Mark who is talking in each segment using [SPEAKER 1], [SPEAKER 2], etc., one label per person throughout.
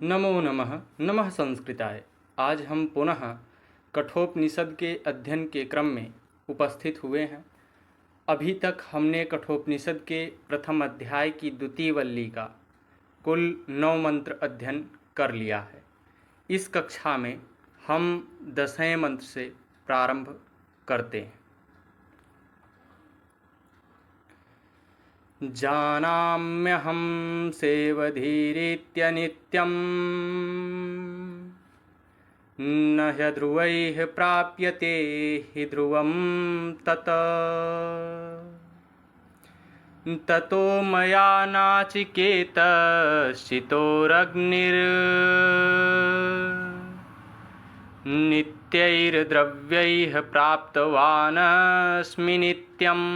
[SPEAKER 1] नमो नमः। नमः संस्कृताय। आज हम पुनः कठोपनिषद के अध्ययन के क्रम में उपस्थित हुए हैं। अभी तक हमने कठोपनिषद के प्रथम अध्याय की द्वितीय वल्ली का कुल 9 मंत्र अध्ययन कर लिया है। इस कक्षा में हम 10वें मंत्र से प्रारंभ करते हैं। जानाम्यहं सेवधीरित्यनित्यम् न ह्यध्रुवैः प्राप्यते हि ध्रुवं ततो मया नित्यैर्द्रव्यैः प्राप्तवानस्मि नित्यम्।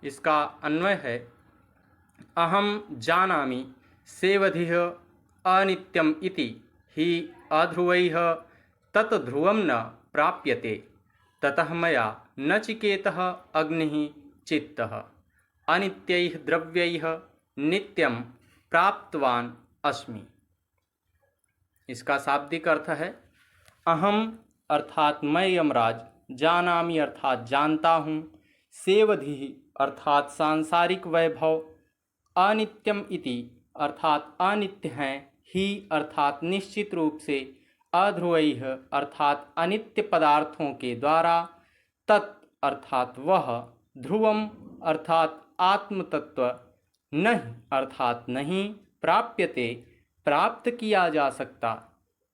[SPEAKER 1] इसका अन्वय है, अहम जानामि सेवधिः अनित्यम इति हि अध्रुवैः तत् ध्रुवं न प्राप्यते ततः मया नचिकेतः अग्निः चित्तः अनित्यैः द्रव्यैः नित्यं प्राप्तवान अस्मि। इसका शाब्दिक अर्थ है, अहम अर्थात मैं यमराज, जानामि अर्थात जानता हूँ, सेवधि अर्थात सांसारिक वैभव, अनित्यम इति अर्थात अनित्य हैं, ही अर्थात निश्चित रूप से, अध्रुवैः अर्थात अनित्य पदार्थों के द्वारा, तत् अर्थात वह, ध्रुवम अर्थात आत्म तत्व, नहीं अर्थात नहीं, प्राप्यते प्राप्त किया जा सकता,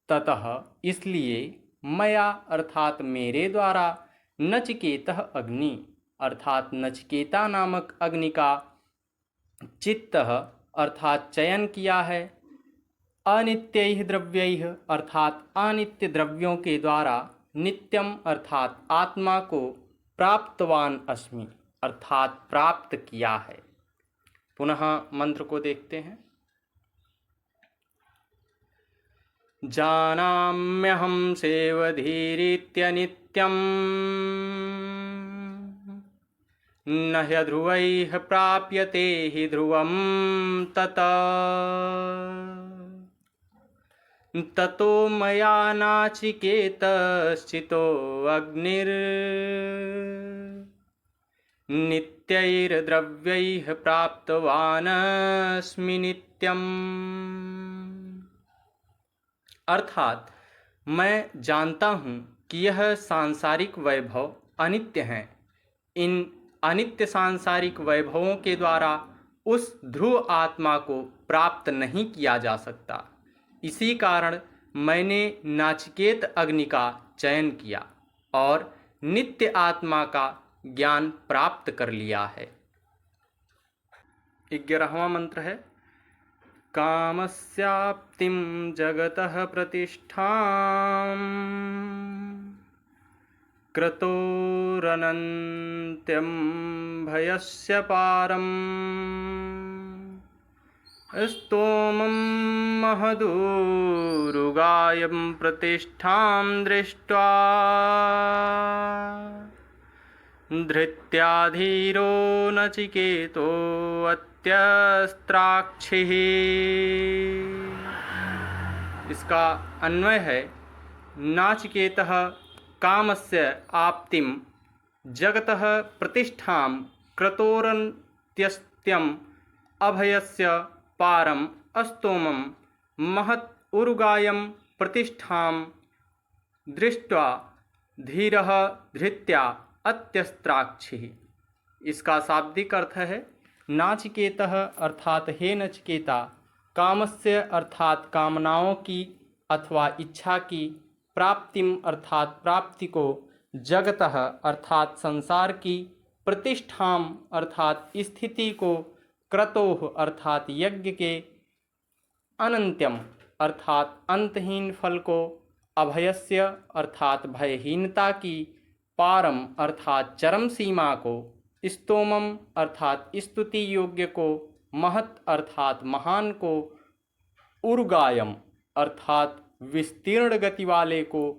[SPEAKER 1] ततः इसलिए, मया अर्थात मेरे द्वारा, नचिकेतः अग्नि अर्थात नचिकेता नामक अग्नि का चित्तः अर्थात चयन किया है, अनित्यैः द्रव्यैः अर्थात अनित्य द्रव्यों के द्वारा, नित्यम अर्थात आत्मा को प्राप्तवान अस्मि अर्थात प्राप्त किया है। पुनः मंत्र को देखते हैं। जानाम्यहं सेवधीरित्यनित्यम् न ह्यध्रुवैः प्राप्यते हि ध्रुवं ततो मया नाचिकेतश्चितो अग्निर्नित्यैर्द्रव्यैः प्राप्तवानस्मि नित्यम्। अर्थात मैं जानता हूँ कि यह सांसारिक वैभव अनित्य हैं। इन अनित्य सांसारिक वैभवों के द्वारा उस ध्रुव आत्मा को प्राप्त नहीं किया जा सकता। इसी कारण मैंने नाचिकेत अग्नि का चयन किया और नित्य आत्मा का ज्ञान प्राप्त कर लिया है। 11वां मंत्र है, कामस्याप्तिं जगतः प्रतिष्ठां क्रतोरनन्त्यं भयस्य पारम् स्तोमं महदूरुगायं प्रतिष्ठां दृष्ट्वा धृत्याधीरो नचिकेतो अत्यस्त्राक्षिः। इसका अन्वय है, नाचिकेतः कामस्य आप्तिं जगतः प्रतिष्ठां क्रतोरन्त्यस्त्यम् अभयस्य पारम अस्तोमं महत् उरुगायं प्रतिष्ठां दृष्ट्वा धीरः धृत्या अत्यस्त्राक्षिः। इसका शाब्दिक अर्थ है, नाचिकेतः अर्थात हे नचिकेता, कामस्य अर्थात कामनाओं की अथवा इच्छा की, प्राप्तिम अर्थात प्राप्ति को, जगतः अर्थात संसार की, प्रतिष्ठाम अर्थात स्थिति को, क्रतोह अर्थात यज्ञ के, अनंत्यम अर्थात अंतहीन फल को, अभयस्य अर्थात भयहीनता की, पारम अर्थात चरम सीमा को, स्तोमम अर्थात स्तुति योग्य को, महत अर्थात महान को, उर्गायम अर्थात विस्तीर्ण गति वाले को,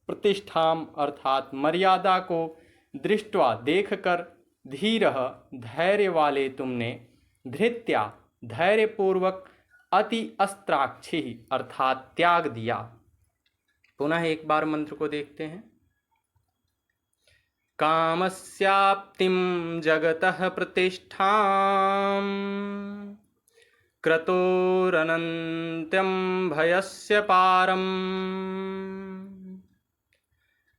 [SPEAKER 1] प्रतिष्ठाम अर्थात मर्यादा को, दृष्टवा देखकर, धीरः धैर्य वाले तुमने, धृत्या धैर्यपूर्वक, अति अस्त्राक्षि अर्थात त्याग दिया। पुनः एक बार मंत्र को देखते हैं। कामस्याप्तिं जगतः प्रतिष्ठां क्रतोरनन्त्यं भयस्य पारम्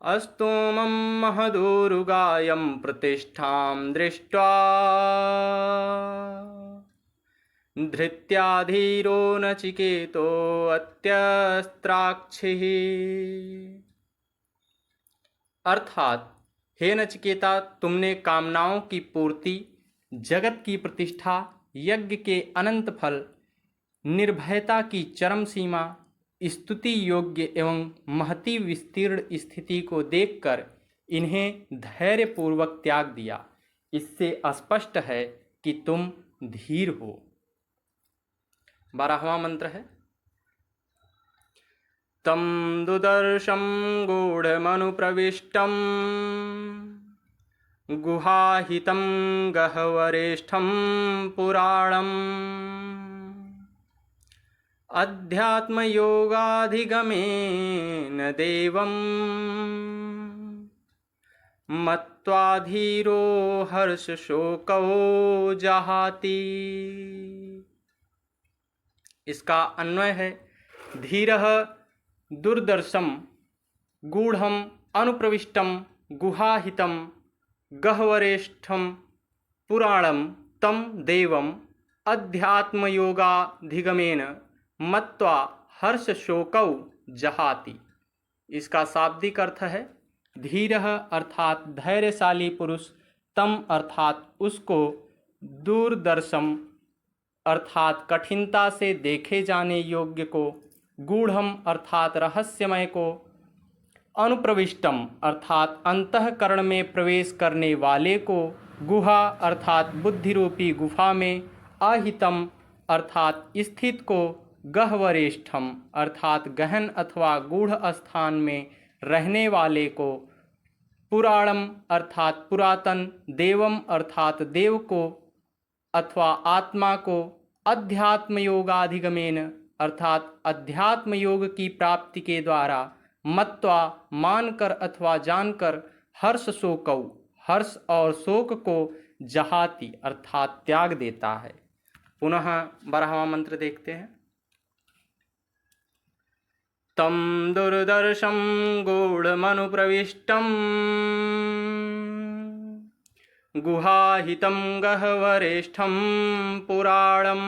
[SPEAKER 1] अस्तोमं महदुरुगायं प्रतिष्ठां दृष्ट्वा धृत्याधीरो नचिकेतो अत्यस्त्राक्षिः। अर्थात हे नचिकेता, तुमने कामनाओं की पूर्ति, जगत की प्रतिष्ठा, यज्ञ के अनंत फल, निर्भयता की चरम सीमा, स्तुति योग्य एवं महती विस्तीर्ण स्थिति को देखकर इन्हें धैर्यपूर्वक त्याग दिया। इससे स्पष्ट है कि तुम धीर हो। 12वां मंत्र है। तं दुदर्शं गूढमनुप्रविष्टं गुहाहितं गह्वरेष्ठं पुराणम् अध्यात्मयोगाधिगमेन देवं मत्वा धीरो हर्षशोको जहाति। इसका अन्वय है, धीरः दुर्दर्शम गूढ़म अनुप्रविष्टम गुहाहितम गह्वरेष्ठम पुराणम तम देवम अध्यात्मयोगाधिगमेन मत्वा हर्षशोकौ जहाति। इसका शाब्दिक अर्थ है, धीरः अर्थात धैर्यशाली पुरुष, तम अर्थात उसको, दूरदर्शम अर्थात कठिनता से देखे जाने योग्य को, गूढ़म अर्थात रहस्यमय को, अनुप्रविष्टम अर्थात अंतःकरण में प्रवेश करने वाले को, गुहा अर्थात बुद्धि रूपी गुफा में, अहितम अर्थात स्थित को, गह्वरेष्ठम अर्थात गहन अथवा गूढ़ स्थान में रहने वाले को, पुराणम अर्थात पुरातन, देवम अर्थात देव को अथवा आत्मा को, अध्यात्म योगाधिगमेन अर्थात अध्यात्म योग की प्राप्ति के द्वारा, मत्वा मानकर अथवा जानकर, हर्ष शोकौ हर्ष और शोक को, जहाति अर्थात त्याग देता है। पुनः 12वां मंत्र देखते हैं। तं दुर्दर्शं गूढ़मनुप्रविष्टं गुहाहितं गह्वरेष्ठं पुराणम्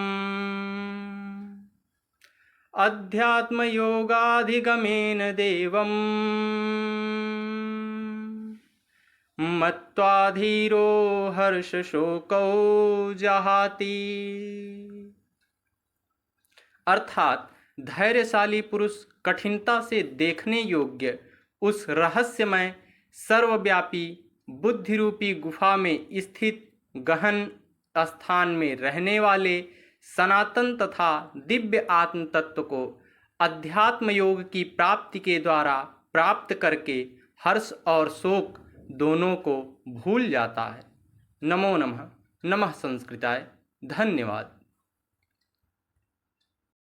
[SPEAKER 1] अध्यात्मयोगाधिगमेन देवं मत्वा धीरो हर्षशोकौ जहाति। अर्थात धैर्यशाली पुरुष कठिनता से देखने योग्य उस रहस्यमय सर्वव्यापी बुद्धि रूपी गुफा में स्थित गहन स्थान में रहने वाले सनातन तथा दिव्य आत्म तत्व को अध्यात्म योग की प्राप्ति के द्वारा प्राप्त करके हर्ष और शोक दोनों को भूल जाता है। नमो नमः। नमः संस्कृताय। धन्यवाद।